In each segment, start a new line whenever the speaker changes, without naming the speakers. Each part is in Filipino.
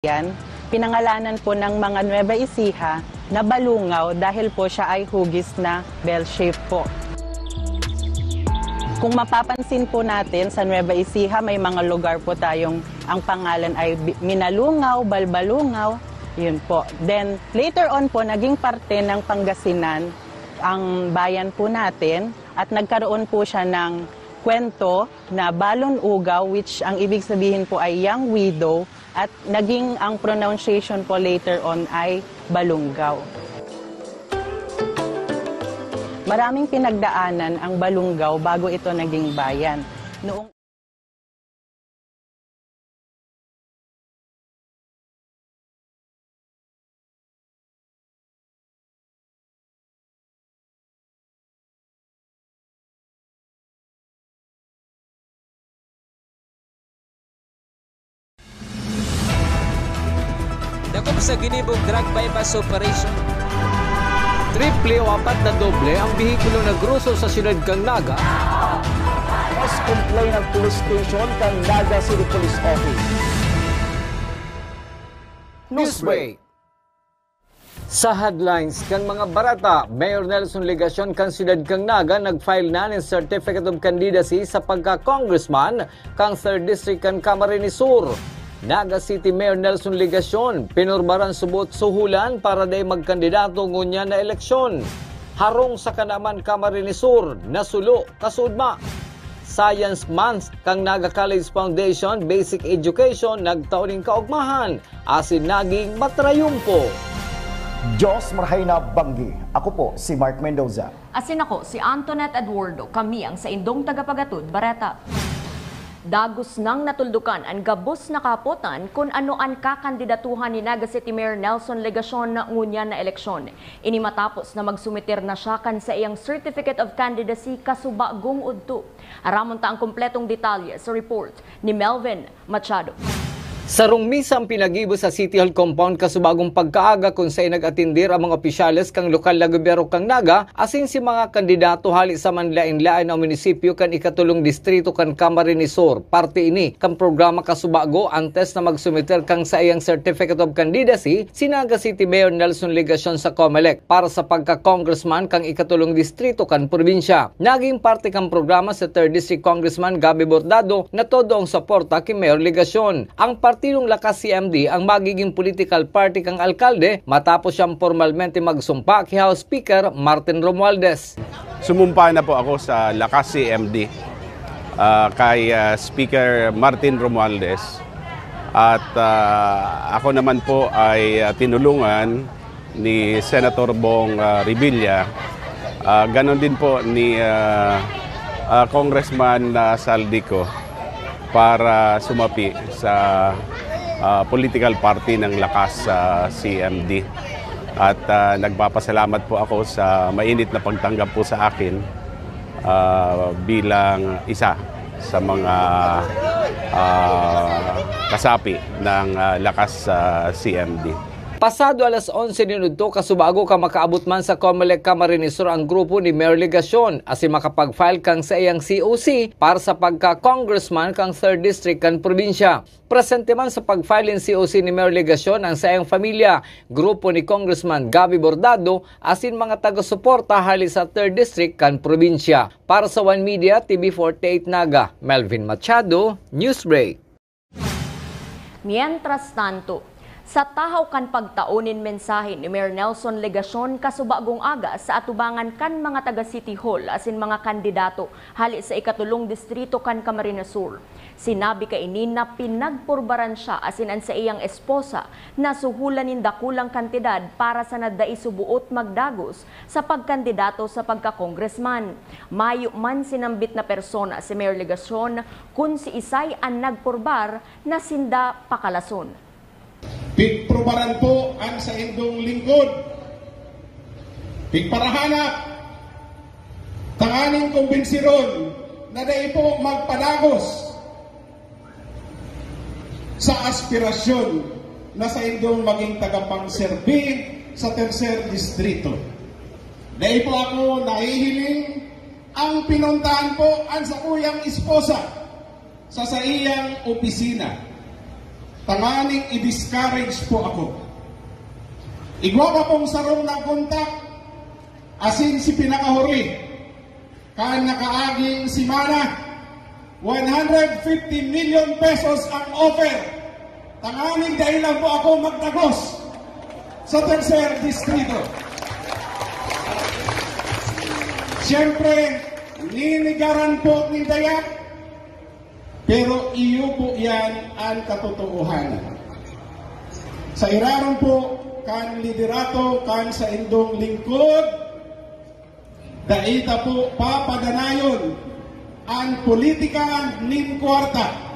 Yan, pinangalanan po ng mga Nueva Ecija na Balungaw dahil po siya ay hugis na bell shape po. Kung mapapansin po natin sa Nueva Ecija, may mga lugar po tayong ang pangalan ay Minalungaw, Balbalungaw, yun po. Then later on po naging parte ng Pangasinan ang bayan po natin at nagkaroon po siya ng kwento na Balon-Ugaw, which ang ibig sabihin po ay young widow, at naging ang pronunciation po later on ay Balungaw. Maraming pinagdaanan ang Balungaw bago ito naging bayan. Noong
Dako sa ginibong drug bypass operation.
Triple o apat na doble ang bihikulo na gruso sa siyudad kang Naga.
Mas complain ng police station kang Naga City Police Office.
Newsbreak. Sa headlines kan mga barata, Mayor Nelson Legacion kan siyudad kang Naga nag-file na ng Certificate of Candidacy sa pagka-congressman kang 3rd District kan Camarines Sur. Naga City Mayor Nelson Legacion, pinurbaran subot suhulan para day magkandidato ngunya na eleksyon. Harong sa kanaman Camarines Sur, nasulo, kasudma. Science Month kang Naga College Foundation Basic Education nagtauning kaugmahan, asin naging matrayumpo.
Diyos marhay na banggi. Ako po si Mark Mendoza.
Asin ako si Antoinette Eduardo, kami ang sa indong tagapagatud Bareta. Dagos nang natuldukan ang gabos na kapotan kung ano ang kakandidatuhan ni Naga City Mayor Nelson Legacion na ngunya na eleksyon. Ini matapos na magsumitir na siya kan sa iyang Certificate of Candidacy kasubagong udto. Aramon ta ang kompletong detalye sa report ni Melvin Machado.
Sarong misang pinagibo sa City Hall compound kasubagong pagkaaga kung sa'y nag-atindir ang mga opisyales kang lokal na gobyerno kang Naga, asin si mga kandidato hali sa manlain-lain na munisipyo kan ikatulong distrito kan Camarines Sur. Parte ini kang programa kasubago antes na magsumiter kang sa iyang Certificate of Candidacy si Naga City Mayor Nelson Legacion sa COMELEC para sa pagka-congressman kang ikatulong distrito kan probinsya. Naging parte kang programa sa 3rd District Congressman Gabby Bordado na todo ang suporta kay Mayor Legacion. Ang Partidong Lakas CMD ang magiging political party kang alkalde matapos siyang formalmente magsumpa kay House Speaker Martin Romualdez.
Sumumpa na po ako sa Lakas CMD kay Speaker Martin Romualdez at ako naman po ay tinulungan ni Senator Bong Revilla, ganon din po ni Congressman Saldico para sumapi sa political party ng Lakas CMD. At nagpapasalamat po ako sa mainit na pagtanggap po sa akin bilang isa sa mga kasapi ng Lakas CMD.
Pasado alas 11 minuto kasubago ka makaabot man sa COMELEC Camarines Sur ang grupo ni Mayor Legacion asin makapag-file kang sa iyang COC para sa pagka-congressman kang 3rd District kan probinsya. Presente man sa pag-file ng COC ni Mayor Legacion ang sa iyang familia, grupo ni Congressman Gabby Bordado asin mga taga-suporta hali sa 3rd District kan probinsya. Para sa One Media, TV48 Naga, Melvin Machado, Newsbreak.
Mientras tanto, sa tahaw kan pagtaunin mensahe ni Mayor Nelson Legacion kasubagong aga sa atubangan kan mga taga City Hall asin mga kandidato hali sa ikatulong distrito kan Camarines Sur. Sinabi kaini na pinagpurbaran siya asin an sa iyang esposa na suhulan nin dakulang kantidad para sa nadai subuot magdagos sa pagkandidato sa pagka-congressman. Mayo man sinambit na persona si Mayor Legacion kung si Isay ang nagpurbar na sinda pakalason.
Pigprubaran po ang sa indong lingkod. Pigparahanap. Tanganing kumbinsiron na dahil po magpadagos sa aspirasyon na sa indong maging tagapangserbi sa 3rd Distrito. Dahil po ako nahihiling ang pinuntahan po ang sa kuyang esposa sa iyang opisina. tanganing i-discourage po ako. Igwa ka pong sarong ng kontak, asin si pinakahuri, kan nakaaging si Mana, 150 million pesos ang offer. Tanganing dahil lang po ako magtagos sa tercer distrito. Siyempre, ninigaran po ni Dayak, pero iyo po yan ang katotohanan. Sa iraron po, kan liderato, kan sa indong lingkod, daita po papadanayon ang politika nin kwarta.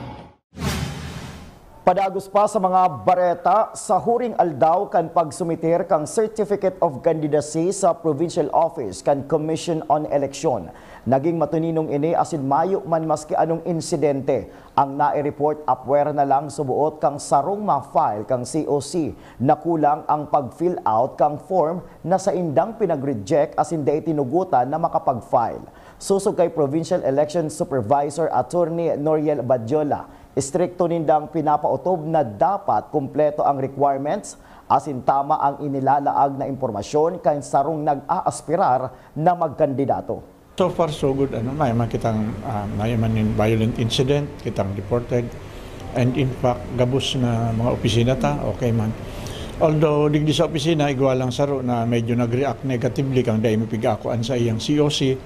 Padagos pa sa mga bareta sa huring aldaw kan pagsumitir kang Certificate of Candidacy sa Provincial Office kan Commission on Election. Naging matuninong ini asin mayo man maski anong insidente. Ang nai-report upware na lang subuot kang sarong ma-file kang COC na kulang ang pag-fill out kang form na sa indang pinag-reject asin day tinugutan na makapag-file. Susog kay Provincial Election Supervisor Attorney Noriel Badjola, istrikto nindang pinapautob na dapat kumpleto ang requirements asin tama ang inilalaag na impormasyon kay sarong nag-aaspirar na magkandidato.
So far so good, may kitang violent incident, kitang reported, and in fact gabos na mga opisina ta, okay man. Although digdi sa opisina igwa lang saro na medyo nag-react negatively kang dahil mapigakuan sa iyang COC,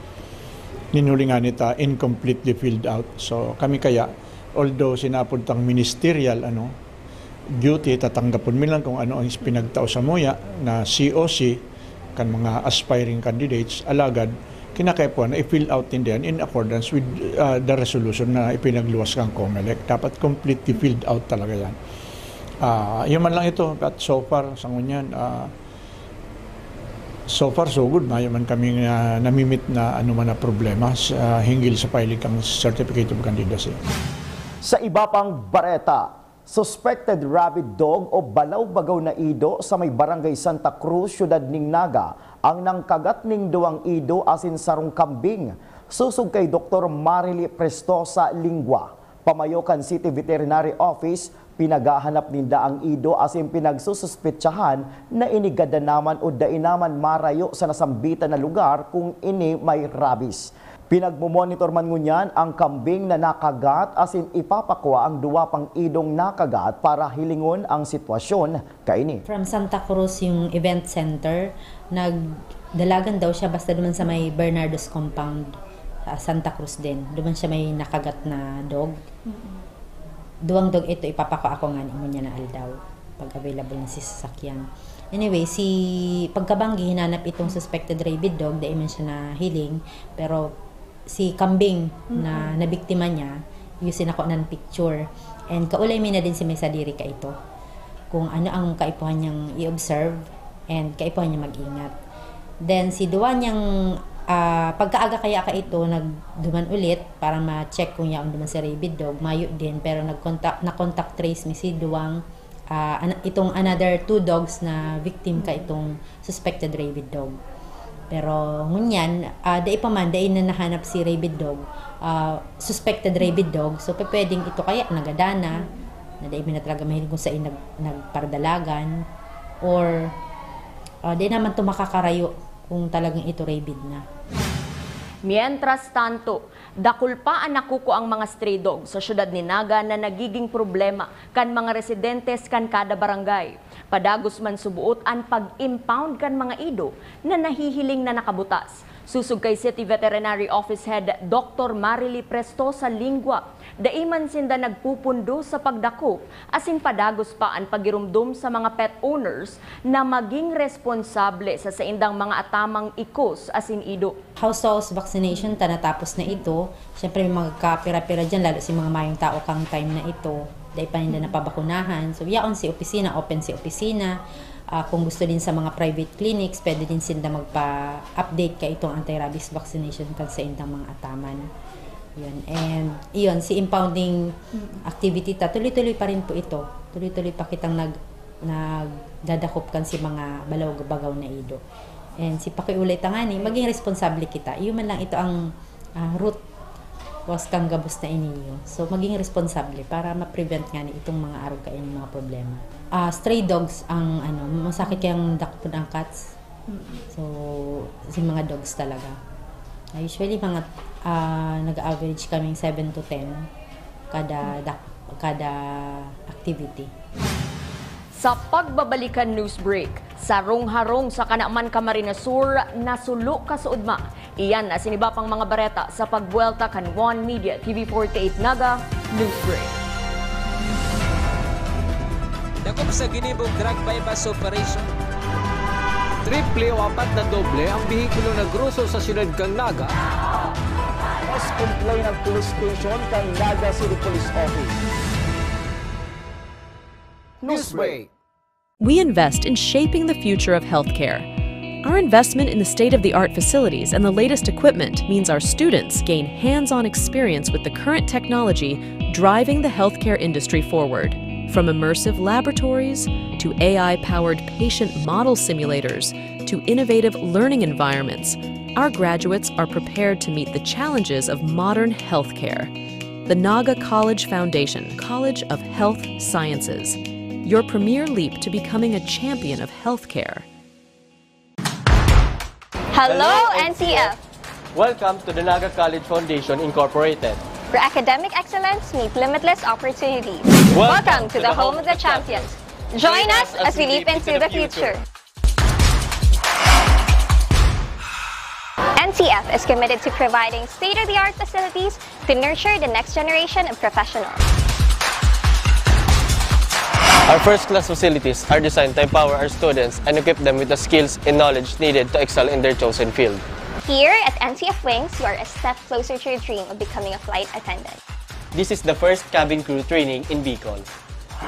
ninulingan nita incompletely filled out. So kami kaya although sinapod tang ministerial duty, tatanggapon mi lang kung ano ang pinagtao sa moya na COC kan mga aspiring candidates, alagad kinakaipuan na i-fill out din din in accordance with the resolution na ipinagluwas kang COMELEC. Dapat completely filled out talaga yan. Yun man lang ito, at so far sa ngunyan, so far so good, mayo man kami namimit na man na problema hinggil sa filing kang Certificate of Candidacy.
Sa iba pang bareta, suspected rabid dog o balaw-bagaw na ido sa may barangay Santa Cruz, Syudad ning Naga, ang nangkagat ning duwang ido asin sarong kambing. Susog kay Dr. Marily Prestosa Lingua, Pamayokan City Veterinary Office, pinagahanap ninda ang ido asin pinagsususpetsahan na inigada naman o dainaman marayo sa nasambitan na lugar kung ini may rabies. Pinagmumonitor man ngunyan ang kambing na nakagat asin ipapakwa ang duwa pang idong nakagat para hilingon ang sitwasyon kaini.
From Santa Cruz yung event center, nagdalagan daw siya basta duman sa may Bernardo's compound sa Santa Cruz din. Duman siya may nakagat na dog. Duwang dog ito ipapakwa ako nga ni niya na aldaw pag available na si sasakyan. Anyway, pagkabanggi hinanap itong suspected rabid dog, dahil man siya na hiling, pero si kambing na nabiktima niya, yusin ako ng picture. And kaulay mi na din si Mesadiri ka ito. Kung ano ang kaipuhan niyang i-observe and kaipuhan niya mag-ingat. Then si duwa niyang pagkaaga kaya ka ito, nagduman ulit para ma-check kung yaong duman si rabid dog, mayo din. Pero na-contact trace mi si duwang itong another 2 dogs na victim ka itong suspected rabid dog. Pero ngunyan, dai pa man, dai na nahanap si rabid dog, suspected rabid dog, so pwedeng ito kaya nagadana, na dai na talaga mahilig kung saan nagpardalagan, or dai naman ito makakarayo kung talagang ito rabid na.
Mientras tanto, dakul pa ang nakuko ang mga stray dogs sa syudad ni Naga na nagiging problema kan mga residentes kan kada barangay. Padagos man subuot ang pag-impound kan mga ido na nahihiling na nakabutas. Susug kay City Veterinary Office Head Dr. Marily Prestosa Lingua, daiman sinda nagpupundo sa pagdakop asin padagos pa ang pagirumdum sa mga pet owners na maging responsable sa saindang mga atamang ikos asin ido.
House-to-house vaccination, tanatapos na ito. Siyempre may magkapira-pira dyan, lalo si mga mayong tao kang time na ito. Dahil pa nila napabakunahan. So, yaon si opisina, open si opisina. Kung gusto din sa mga private clinics, pwede din sila magpa-update ka itong anti-rabies vaccination kan sa indang mga ataman. Yun. And yun, si impounding activity, tuloy-tuloy pa rin po ito. Tuloy-tuloy pa kitang nagdadakop kan si mga balaw-bagaw na ido. And si pakiulay tangani, maging responsable kita. Yun man lang ito ang root was kang gabos na iniyo. So, maging responsable para ma-prevent nga ni itong mga arog kain mga problema. Stray dogs ang masakit kayang dakpon ang cats. So, si mga dogs talaga. Usually, mga nag-average kaming 7 to 10 kada activity.
Sa pagbabalikan news break, sarong-harong sa Kanaman Camarines Sur, nasulo kasuudma. Iyan na siniba pang mga bareta sa pagbuelta kan One Media TV48 Naga News Break.
Dako sa ginibong drug bypass operation.
Triple o 4 na doble ang bihikulo na gruso sa siyudad kang Naga.
Mas complain ng police station kang Naga City Police Office.
Newsbreak.
We invest in shaping the future of healthcare. Our investment in the state-of-the-art facilities and the latest equipment means our students gain hands-on experience with the current technology driving the healthcare industry forward. From immersive laboratories to AI-powered patient model simulators to innovative learning environments, our graduates are prepared to meet the challenges of modern healthcare. The Naga College Foundation, College of Health Sciences, your premier leap to becoming a champion of healthcare.
Hello, NCF!
Welcome to the Naga College Foundation Incorporated.
Where academic excellence meets limitless opportunities. Welcome to the home of the champions. Join us as we leap into the future. NCF is committed to providing state-of-the-art facilities to nurture the next generation of professionals.
Our first-class facilities are designed to empower our students and equip them with the skills and knowledge needed to excel in their chosen field.
Here at NCF Wings, you are a step closer to your dream of becoming a flight attendant.
This is the first cabin crew training in Bicol.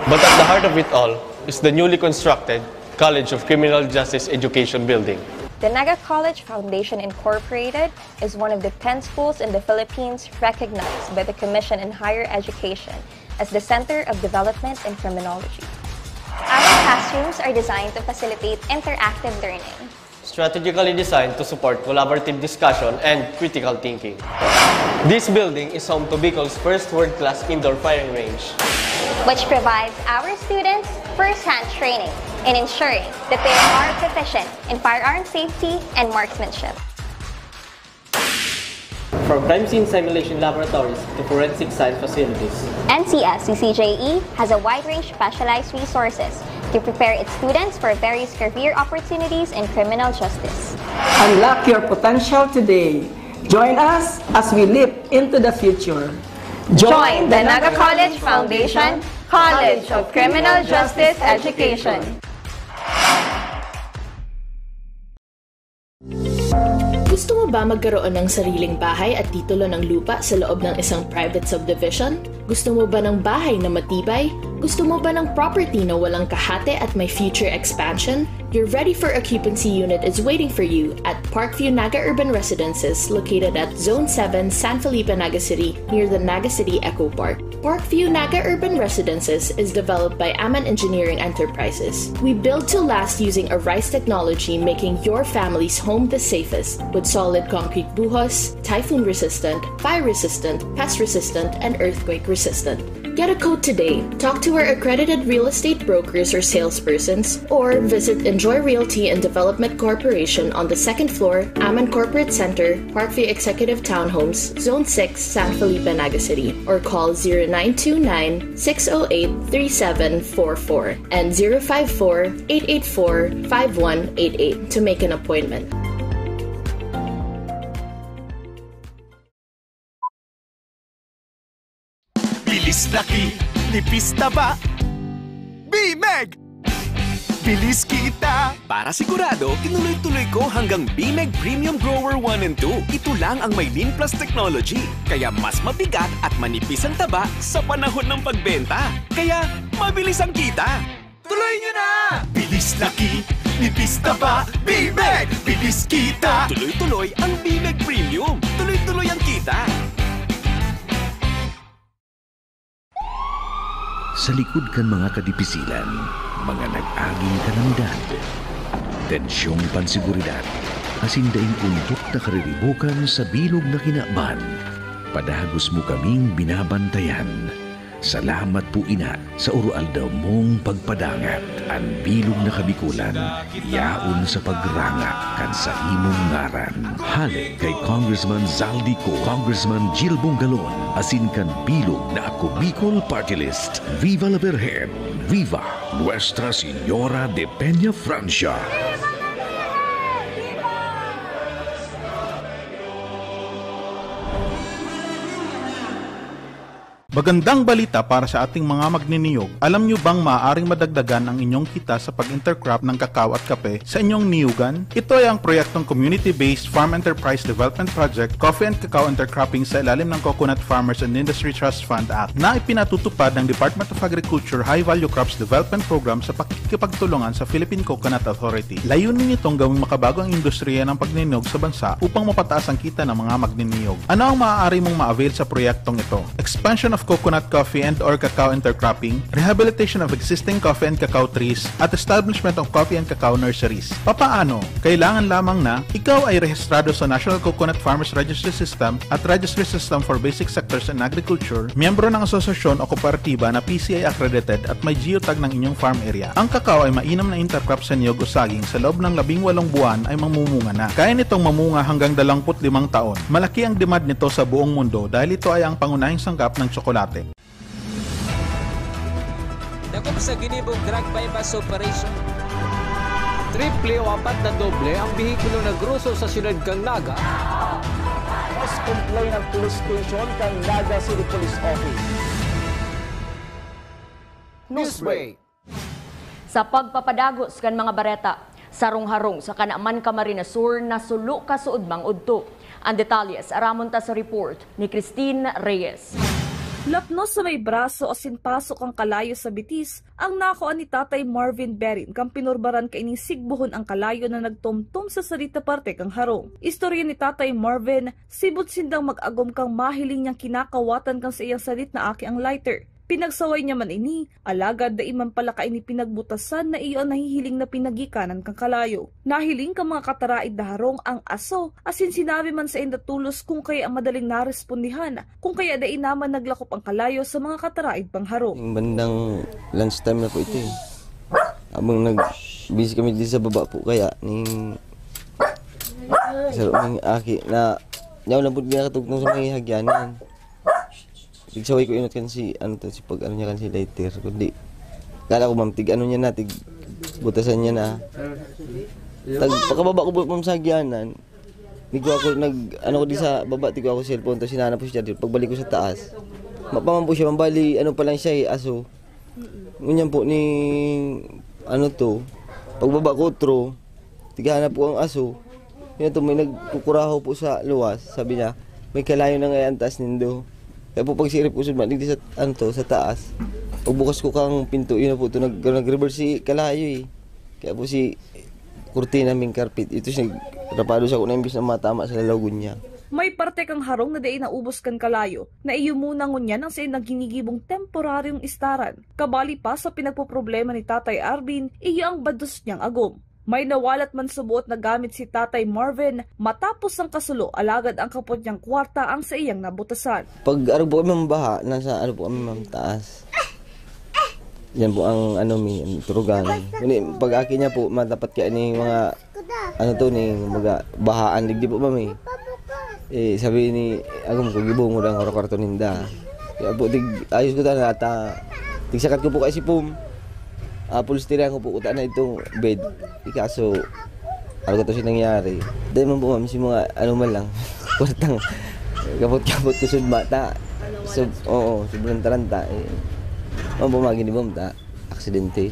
But at the heart of it all is the newly constructed College of Criminal Justice Education building.
The Naga College Foundation Incorporated is one of the 10 schools in the Philippines recognized by the Commission on Higher Education as the Center of Development in Criminology. Our classrooms are designed to facilitate interactive learning.
Strategically designed to support collaborative discussion and critical thinking. This building is home to Bicol's first world-class indoor firing range,
which provides our students first-hand training in ensuring that they are proficient in firearm safety and marksmanship.
From crime scene simulation laboratories to forensic science facilities,
NCF CCJE has a wide range of specialized resources to prepare its students for various career opportunities in criminal justice.
Unlock your potential today. Join us as we leap into the future.
Join the Naga College Foundation, College of Criminal Justice Education.
Gusto mo ba magkaroon ng sariling bahay at titulo ng lupa sa loob ng isang private subdivision? Gusto mo ba ng bahay na matibay? Gusto mo ba ng property na walang kahate at may future expansion? Your ready for occupancy unit is waiting for you at Parkview Naga Urban Residences located at Zone 7, San Felipe, Naga City near the Naga City Eco Park. Parkview Naga Urban Residences is developed by Aman Engineering Enterprises. We build to last using a RISE technology, making your family's home the safest with solid concrete buhos, typhoon resistant, fire resistant, pest resistant, and earthquake resistant. Get a quote today. Talk to our accredited real estate brokers or salespersons, or visit Enjoy Realty and Development Corporation on the second floor, Aman Corporate Center, Parkview Executive Townhomes, Zone 6, San Felipe, Naga City, or call 0929-608-3744 and 054-884-5188 to make an appointment.
Bilis laki, nipis taba, BMEG! Bilis kita! Para sigurado, tinuloy-tuloy ko hanggang BMEG Premium Grower 1 and 2. Ito lang ang may Lean Plus technology. Kaya mas mabigat at manipis ang taba sa panahon ng pagbenta. Kaya mabilis ang kita. Tuloy nyo na! Bilis laki, nipis taba, BMEG! Bilis kita! Tuloy-tuloy ang BMEG Premium. Tuloy-tuloy ang kita.
Sa likod kan mga kadipisilan, mga nag-aging kalamidad, tensyong pansiguridad, asin daing kuntok na kariribukan sa bilog na kinakban. Padagos mo kaming binabantayan. Salamat po ina sa urualdaw mong pagpadangat. Ang bilog na kabikulan, yaon sa pagranga kan sa imong ngaran. Halik kay Congressman Zaldi Co, Congressman Jill Bongalon, asin kan bilog na Ako Bicol Party List. Viva la Virgen! Viva Nuestra Señora de Peña Francia!
Magandang balita para sa ating mga magniniyog. Alam nyo bang maaaring madagdagan ang inyong kita sa pag-intercrop ng kakao at kape sa inyong niyugan? Ito ay ang proyektong Community-Based Farm Enterprise Development Project Coffee and Cacao Intercropping sa ilalim ng Coconut Farmers and Industry Trust Fund Act na ipinatutupad ng Department of Agriculture High Value Crops Development Program sa pakikipagtulungan sa Philippine Coconut Authority. Layunin nitong gawing makabago ang industriya ng pagniniyog sa bansa upang mapataas ang kita ng mga magniniyog. Ano ang maaari mong ma-avail sa proyektong ito? Expansion of coconut coffee and or cacao intercropping, rehabilitation of existing coffee and cacao trees, at establishment of coffee and cacao nurseries. Papaano? Kailangan lamang na ikaw ay rehistrado sa National Coconut Farmers Registry System at Registry System for Basic Sectors in Agriculture, miyembro ng asosasyon o kooperatiba na PCI accredited at may geotag ng inyong farm area. Ang cacao ay mainam na intercrop sa niyog o saging sa loob ng 18 buwan ay mamumunga na. Kaya nitong mamunga hanggang 25 taon. Malaki ang demand nito sa buong mundo dahil ito ay ang pangunahing sangkap ng tsokolate.
Dakop sa ginibong drug bypass operation.
Triple o 4 na doble ang bihikulo na gruso sa siyudad kang Naga.
Mas complain ang police station kang Naga City Police Office.
Newsbreak.
Sa pagpapadagos kan mga bareta, sarong-harong sa Kanaman Camarines Sur na sulo ka suudmang udto. Ang detalyes aramon ta sa report ni Christine Reyes.
Lapnos sa may braso o sinpasok ang kalayo sa bitis, ang nakuan ni Tatay Marvin Berin kang pinurbaran kaining sigbuhon ang kalayo na nagtumtum sa sarita parte kang harong. Istorya ni Tatay Marvin, sibot sindang mag-agom kang mahiling niyang kinakawatan kang sa iyang salit na aki ang lighter. Pinagsaway niya man ini, alagad da iman pala ka ini pinagbutasan na iyon nahihiling na pinagikanan kang kalayo. Nahiling ka mga kataraid na harong ang aso, asin sinabi man sa indatulos kung kaya ang madaling narespondihan, kung kaya da inaman naglakop ang kalayo sa mga kataraid pang harong.
Yung bandang lunchtime na po ito eh. Abang nag-busy kami dito sa baba po kaya ning sa ning aki na yaw na po ginakatugtong sa mga hagyanan. Tigsaway ko inot kan si si pag ano niya kan si lighter kundi kala ko ma'am tig ano niya na tig butasan niya na tag pakababa ko po sa hagyanan tig ako nag ano ko di sa baba tig ako cellphone to sinana po siya pagbalik ko sa taas mapaman po siya mambali ano pa lang siya aso ngunyan po ni ano to pagbaba ko tro tigana po ang aso yun to may nagkukuraho po sa luwas sabi niya may kalayo na ngayon taas nindo. Kaya po pag sirip ko sumalig sa sa taas. Pagbukas ko kang pinto, yun na po ito nag-reverse si kalayo eh. Kaya po si kurtina ming carpet, ito siya rapado sa ako na imbis na matama sa lalagon niya.
May parte kang harong na daig naubos kan kalayo, na iyo muna ngunya nang sa naghinigibong temporaryong istaran. Kabali pa sa pinagpoproblema ni Tatay Arvin, iyo ang bados niyang agom. May nawalat man subuot na gamit si Tatay Marvin matapos ang kasulo alagad ang kapot niyang kwarta ang sa iyang nabutasan.
Pag ano po kami mabaha, nasa ano po kami mataas. Yan po ang ano mi turugan. Pag aki niya po matapat kaya ni mga ano to ni mga bahaan digdi po mami. Sabi ni agom ko gibong mo dang karton ninda. Kaya po ayos ko ta nata. Tigsakat ko po kay si Pum. Polystyrene ko po uta na itong bed. Ikaso, ano ko to siya nangyari. Dahil man po ma'am, si mga ano man lang, kwartang kapot-kapot ko sa bata. So, oo, sobrang taranta. Ma'am po magini mo, aksidente.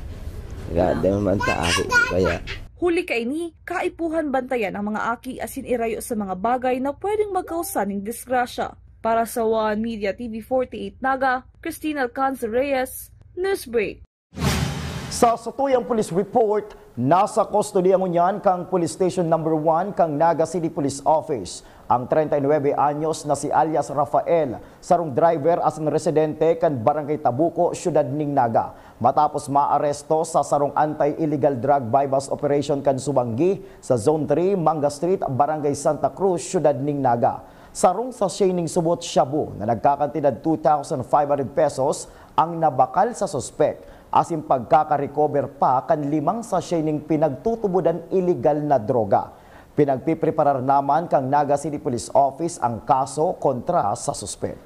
Dahil man aki, kaya.
Huli ka ini, kaipuhan bantayan ang mga aki asin irayo sa mga bagay na pwedeng magkausan ng disgrasya. Para sa One Media TV 48 Naga, Christina Alcanza Reyes, Newsbreak.
Sa satuyang police report, nasa kustodiya ngunyan kang Police Station No. 1 kang Naga City Police Office. Ang 39 anyos na si alias Rafael, sarong driver as ang residente kan Barangay Tabuco, Siyudad ning Naga. Matapos maaresto sa sarong anti-illegal drug bypass operation kan Subanggi sa Zone 3, Manga Street, Barangay Santa Cruz, Siyudad ning Naga. Sarong sachet ning subot shabu na nagkakantidad 2,500 pesos ang nabakal sa suspek. Asin pagkaka-recover pa kan 5 sachet ning pinagtutubudan illegal na droga. Pinagpipreparar naman kang Naga City Police Office ang kaso kontra sa suspek.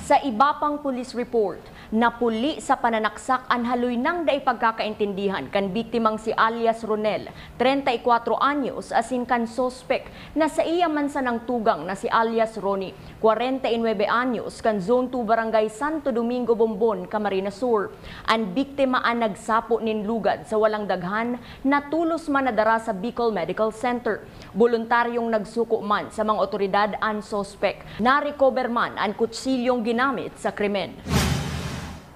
Sa iba pang police report, napuli sa pananaksak ang haloy ng daipagkakaintindihan kan biktimang si alias Ronel, 34 anyos, asin kan sospek na sa iya mansa ng tugang na si alias Ronnie, 49 anyos, kan Zone 2 Barangay Santo Domingo, Bombon, Camarines Sur. Ang biktima ang nagsapo nin lugad sa walang daghan, natulos man nadara sa Bicol Medical Center. Voluntaryong nagsuko man sa mga otoridad ang sospek. Na-recover man ang kutsilyong ginamit sa krimen.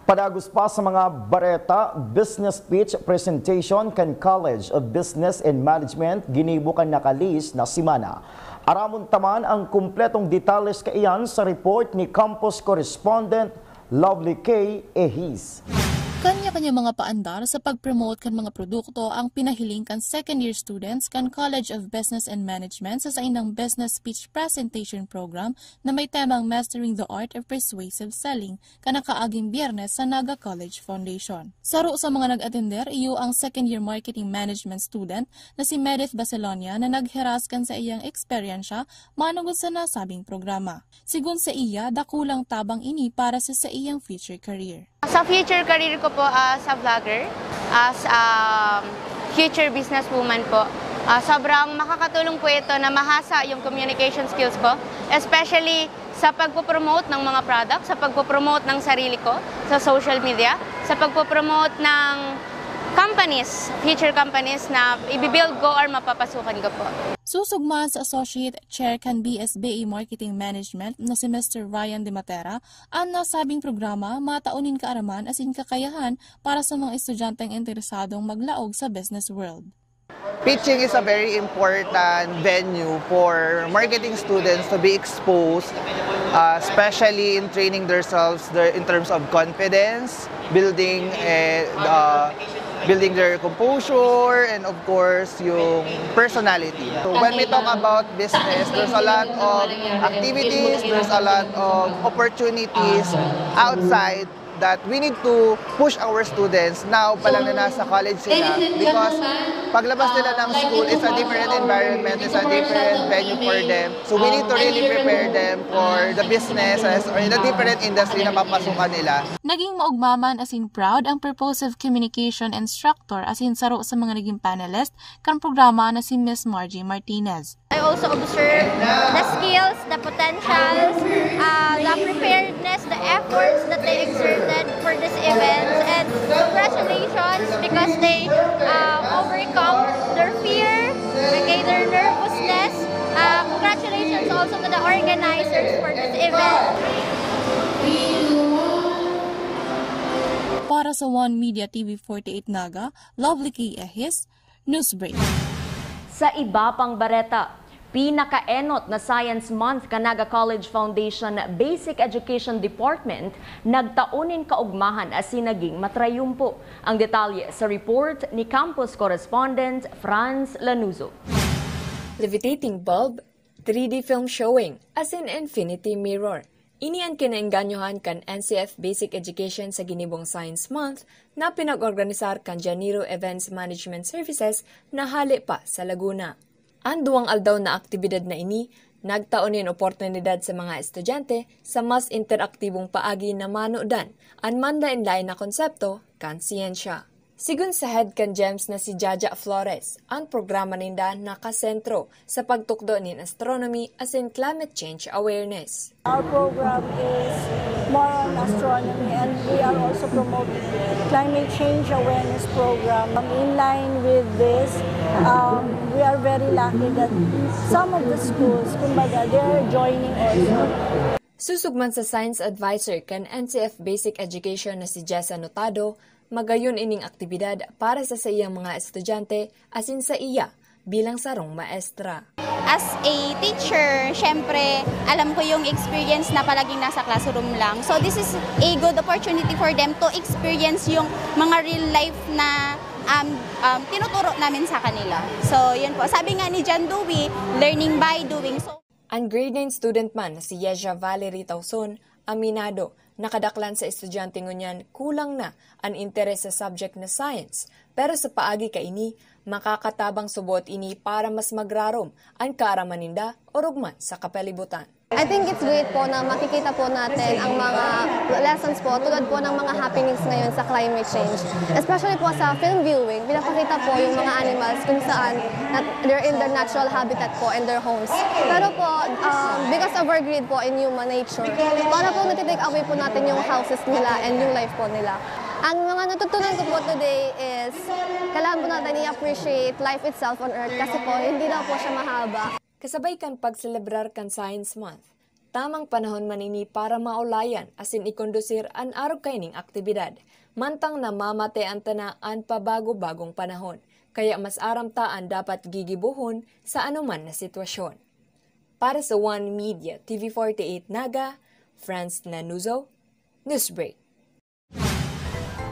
Padagos pa sa mga bareta, business pitch presentation kan College of Business and Management ginibukan nakalis na simana. Aramon taman ang kumpletong detalles kaiyan sa report ni campus correspondent Lovely K. Ehis.
Kanya-kanya mga paandar sa pag-promote kan mga produkto ang pinahiling kan second-year students kan College of Business and Management sa sainang Business Speech Presentation Program na may temang Mastering the Art of Persuasive Selling kan nakaaging Biyernes sa Naga College Foundation. Saro sa mga nag-attender, iyo ang second-year Marketing Management student na si Meredith Bacelonia na nagheraskan sa iyang eksperyensya manugod sa nasabing programa. Sigun sa iya, dakulang tabang ini para sa iyang future career.
Sa future career ko po as a vlogger, as a future businesswoman po, sobrang makakatulong po ito na mahasa yung communication skills ko, especially sa pagpopromote ng mga products, sa pagpopromote ng sarili ko sa social media, sa pagpopromote ng companies, future companies na ibibuild ko or mapapasukan ko po.
Susugman sa Associate Chair kan BSBA Marketing Management na si Mr. Ryan De Matera, ang nasabing programa mataunin kaaraman asin kakayahan para sa mga estudyanteng interesadong maglaog sa business world.
Pitching is a very important venue for marketing students to be exposed, especially in training themselves in terms of confidence, building their composure, and of course, yung personality. So when we talk about business, there's a lot of activities, there's a lot of opportunities outside that we need to push our students now pa lang na nasa college sila, because paglabas nila ng school, it's a different environment, it's a different venue for them. So we need to really prepare them for the businesses or in a different industry na papasukan nila.
Naging maugmaman asin proud ang Purposive Communication Instructor asin saro sa mga naging panelist kan programa na si Miss Margie Martinez.
I also observe the skills, the potentials, the preparedness, the efforts that they exerted for this event, and congratulations because they overcome their fear, okay, their nervousness. Congratulations also to the organizers for this event.
Para sa One Media TV 48 Naga, Lovely K. Ehis, Newsbreak.
Sa iba pang bareta, pinaka-enot na Science Month ka Naga College Foundation Basic Education Department nagtaunin kaugmahan asin naging matrayumpo. Ang detalye sa report ni campus correspondent Franz Lanuzo.
Levitating bulb, 3D film showing, as in infinity mirror. Ini ang kinainganyohan kan NCF Basic Education sa Ginibong Science Month na pinag-organisar kan Janiro Events Management Services na hali pa sa Laguna. Ang duwang aldaw na aktibidad na ini, nagtaunin oportunidad sa mga estudyante sa mas interaktibong paagi na manudan ang manlain-lain na konsepto kan siyensya. Sigun sa head kan GEMS na si Jaja Flores, ang programa ninda nakasentro sa pagtukdo nin astronomy as in climate change awareness.
Our program is more on astronomy, and we are also promoting climate change awareness program. In line with this, we are very lucky that some of the schools, kumbaga, they're joining also.
Susugman sa Science Advisor kan NCF Basic Education na si Jessa Notado, magayon ining aktibidad para sa iyang mga estudyante asin sa iya bilang sarong maestra.
As a teacher, syempre, alam ko yung experience na palaging nasa classroom lang. So this is a good opportunity for them to experience yung mga real life na tinuturo namin sa kanila. So yun po, sabi nga ni John Dewey, learning by doing. So
Ang grade 9 student man na si Yesha Valerie Tauson, aminado, nakadaklan sa estudyante ngunyan kulang na ang interes sa subject na science. Pero sa paagi kaini, makakatabang subot ini para mas magrarom ang kaaramaninda o rugman sa kapalibutan.
I think it's great po na makikita po natin ang mga lessons po tulad po ng mga happenings ngayon sa climate change. Especially po sa film viewing, pinapakita po yung mga animals kung saan they're in their natural habitat po and their homes. Pero po, because of our greed po in human nature, para po natitake away po natin yung houses nila and yung life po nila. Ang mga natutunan ko po today is kailangan po natin i-appreciate life itself on Earth kasi po hindi daw po siya mahaba.
Kasabay kan pagselebrar kan Science Month, tamang panahon manini para maulayan asin ikondusir an araw kaining aktibidad. Mantang namamate ang tanaan pabago-bagong panahon, kaya mas aramtaan dapat gigibuhon sa anuman na sitwasyon. Para sa One Media TV48 Naga, Franz Nanuzo, Newsbreak.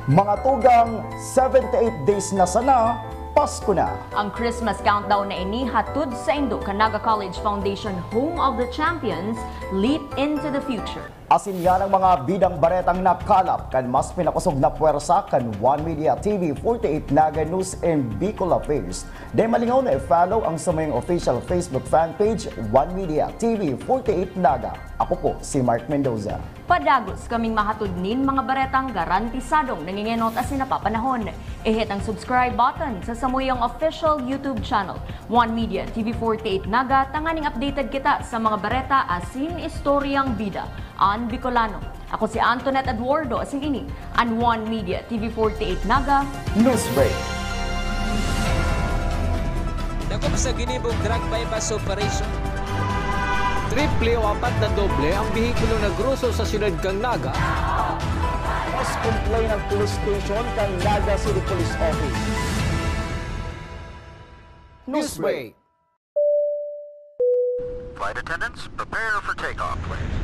Mga tugang 78 days na sana, Pasko na.
Ang Christmas countdown na ini hatod sa Indo Naga College Foundation Home of the Champions, leap into the future.
Asin yan ang mga bidang baretang nakalap kan mas pinapasog na puwersa kan One Media TV 48 Naga News and Bicol Affairs. Dahil malingaw na i-follow ang samayang official Facebook fan page One Media TV 48 Naga. Ako po si Mark Mendoza.
Padagos kaming mahatod nin mga baretang garantisadong nangingenot asin napapanahon. I-hit ang subscribe button sa samuyang official YouTube channel One Media TV 48 Naga, tanganing updated kita sa mga bareta asin istoryang bida an Bicolano. Ako si Antoinette Eduardo asin ini an One Media TV 48 Naga
Newsbreak.
Dagom sa ginibong drug bypass operation.
Triple o apat na doble ang bihikulo na gruso sa siyudad kang Naga.
Mas complain ng police station kang Naga City Police Office.
Newsbreak.
Flight attendants, prepare for takeoff, please.